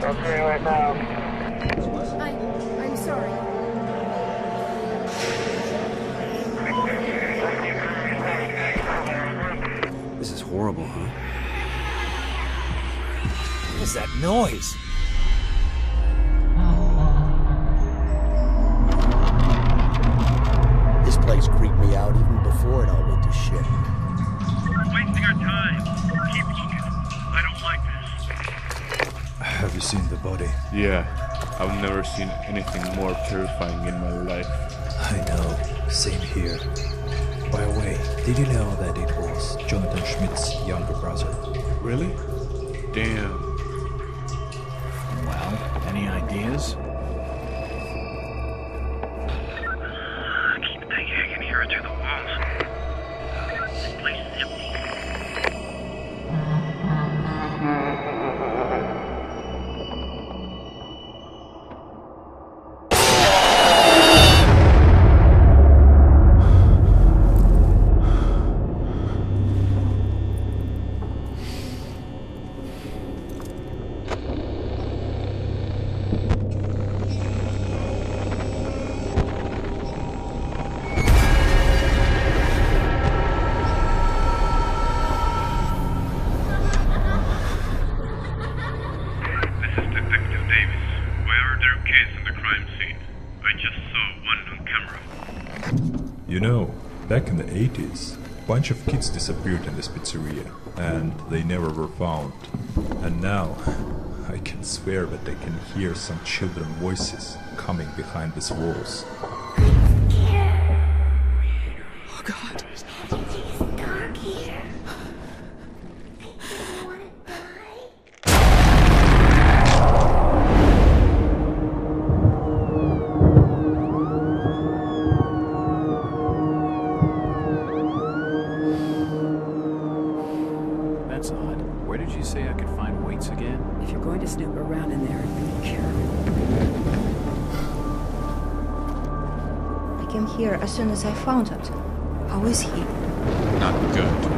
Okay, right now. I'm sorry. This is horrible, huh? What is that noise? This place creeped me out even before it all went to shit. We're wasting our time. Keep looking. I don't like this. Have you seen the body? Yeah, I've never seen anything more terrifying in my life. I know, same here. By the way, did you know that it was Jonathan Schmidt's younger brother? Really? Damn. Well, any ideas? Keep thinking I can hear it through the walls. This place is empty. You know, back in the 80s, a bunch of kids disappeared in this pizzeria, and they never were found. And now, I can swear that I can hear some children's voices coming behind these walls. Oh God. That's odd. Where did you say I could find weights again? If you're going to snoop around in there, be careful. I came here as soon as I found it. How is he? Not good.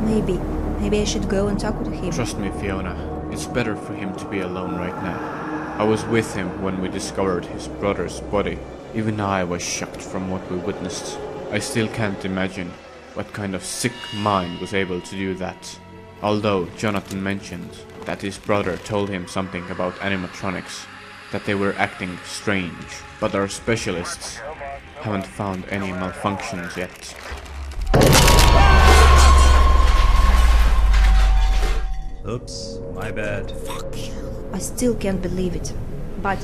Maybe I should go and talk with him. Trust me, Fiona. It's better for him to be alone right now. I was with him when we discovered his brother's body. Even I was shocked from what we witnessed. I still can't imagine what kind of sick mind was able to do that. Although Jonathan mentioned that his brother told him something about animatronics, that they were acting strange, but our specialists haven't found any malfunctions yet. Oops, my bad. I still can't believe it. But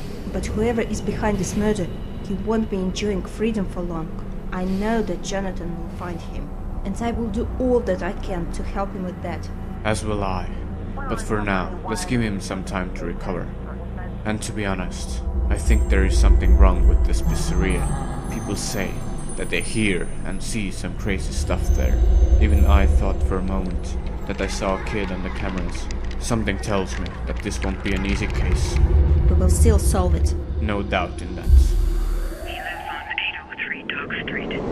whoever is behind this murder, he won't be enjoying freedom for long. I know that Jonathan will find him, and I will do all that I can to help him with that. As will I. But for now, let's give him some time to recover. And to be honest, I think there is something wrong with this pizzeria. People say that they hear and see some crazy stuff there. Even I thought for a moment that I saw a kid on the cameras. Something tells me that this won't be an easy case. We will still solve it. No doubt in that. He lives on 803 Dock Street.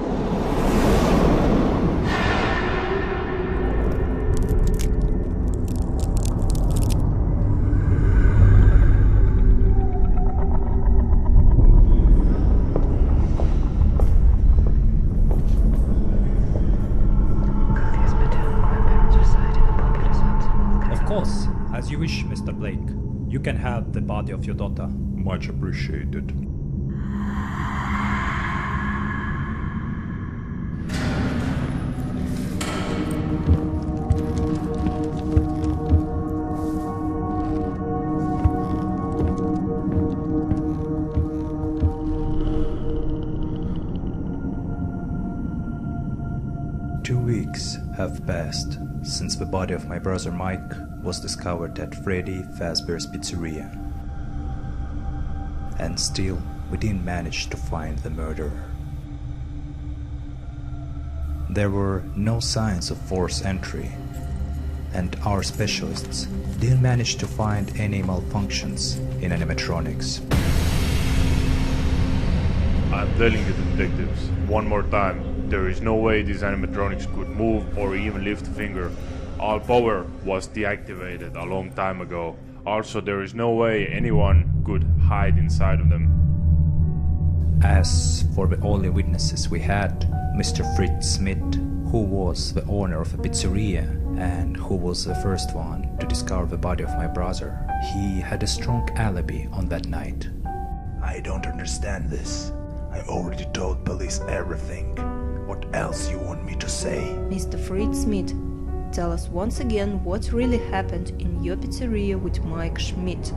course, as you wish, Mr. Blake. You can have the body of your daughter. Much appreciated. Have passed since the body of my brother Mike was discovered at Freddy Fazbear's Pizzeria. And still, we didn't manage to find the murderer. There were no signs of forced entry, and our specialists didn't manage to find any malfunctions in animatronics. I'm telling you, detectives, one more time. There is no way these animatronics could move or even lift a finger. All power was deactivated a long time ago. Also, there is no way anyone could hide inside of them. As for the only witnesses we had, Mr. Fritz Smith, who was the owner of the pizzeria and who was the first one to discover the body of my brother, he had a strong alibi on that night. I don't understand this. I already told police everything. What else you want me to say? Mr. Fritz Smith, tell us once again what really happened in your pizzeria with Mike Schmidt.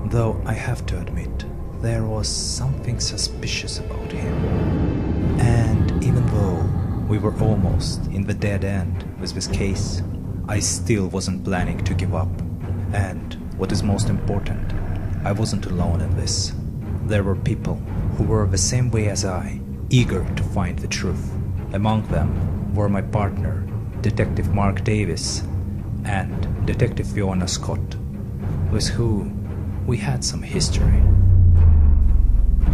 Though I have to admit, there was something suspicious about him. And even though we were almost in the dead end with this case, I still wasn't planning to give up. And what is most important, I wasn't alone in this. There were people who were the same way as I, eager to find the truth. Among them were my partner, Detective Mark Davis, and Detective Fiona Scott, with whom we had some history.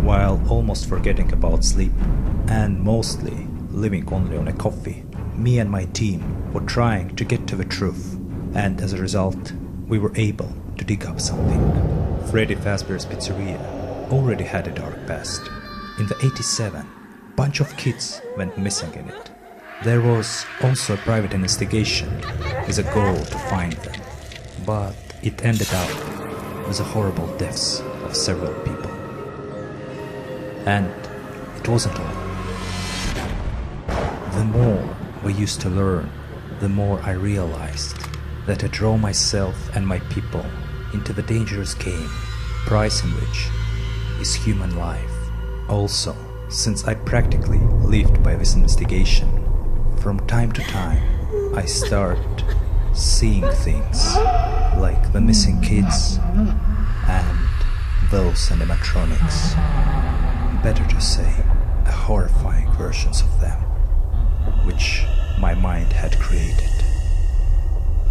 While almost forgetting about sleep, and mostly living only on a coffee, me and my team were trying to get to the truth, and as a result, we were able to dig up something. Freddy Fazbear's Pizzeria already had a dark past. In the 87, bunch of kids went missing in it. There was also a private investigation with a goal to find them, but it ended up with the horrible deaths of several people. And it wasn't all. The more we used to learn, the more I realized that I drove myself and my people into the dangerous game, price in which is human life. Also, since I practically lived by this investigation, from time to time I start seeing things like the missing kids and those animatronics. Better to say, a horrifying versions of them, which my mind had created.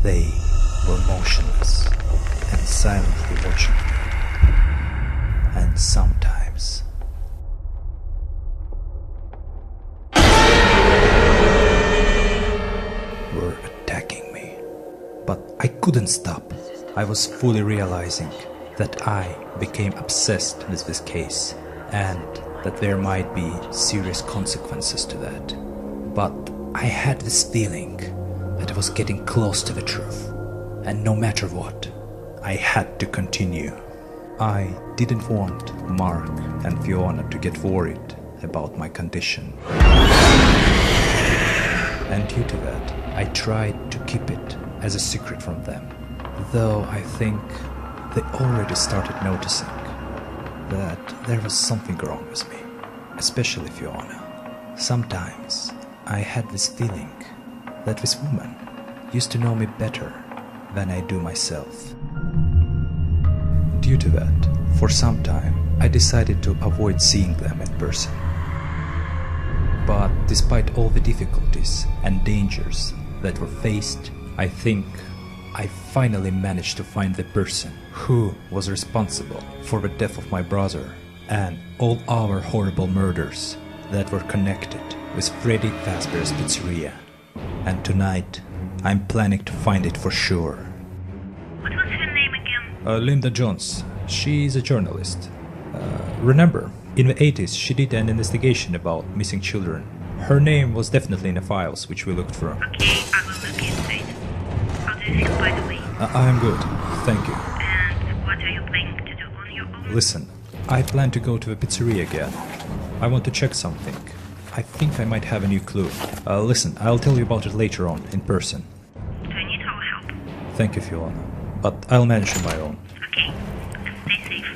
They were motionless and silently watching me, and sometimes were attacking me. But I couldn't stop. I was fully realizing that I became obsessed with this case, and that there might be serious consequences to that. But I had this feeling that I was getting close to the truth, and no matter what, I had to continue. I didn't want Mark and Fiona to get worried about my condition. And due to that, I tried to keep it as a secret from them, though I think they already started noticing that there was something wrong with me, especially Fiona. Sometimes I had this feeling that this woman used to know me better than I do myself. Due to that, for some time, I decided to avoid seeing them in person. But despite all the difficulties and dangers that were faced, I think I finally managed to find the person who was responsible for the death of my brother and all our horrible murders that were connected with Freddy Fazbear's Pizzeria. And tonight, I'm planning to find it for sure. What was her name again? Linda Jones. She's a journalist. Remember, in the 80s she did an investigation about missing children. Her name was definitely in the files which we looked through. Okay, I will look into it. How do you feel, by the way? I'm good, thank you. And what are you planning to do on your own? Listen, I plan to go to the pizzeria again. I want to check something. I think I might have a new clue. Listen, I'll tell you about it later on, in person. Do I need our help? Thank you, Fiona. But I'll manage on my own. Okay. And stay safe.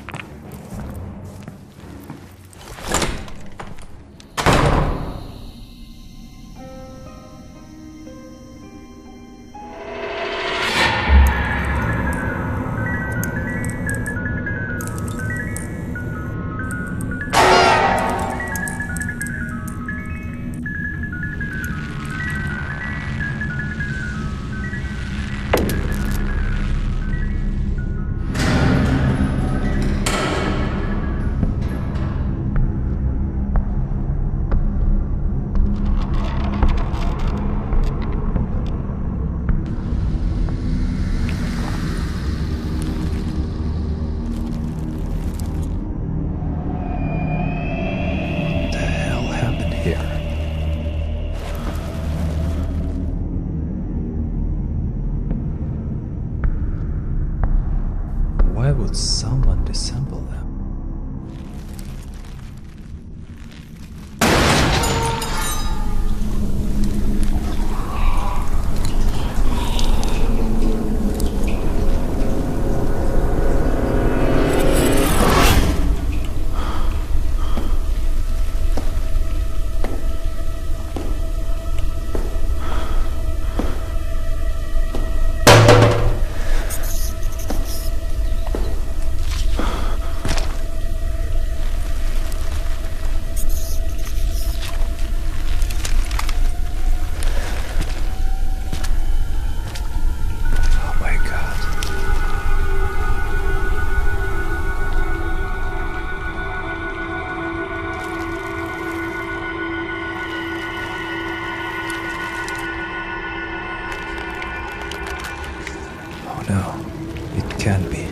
Why would someone disassemble them? No, it can't be.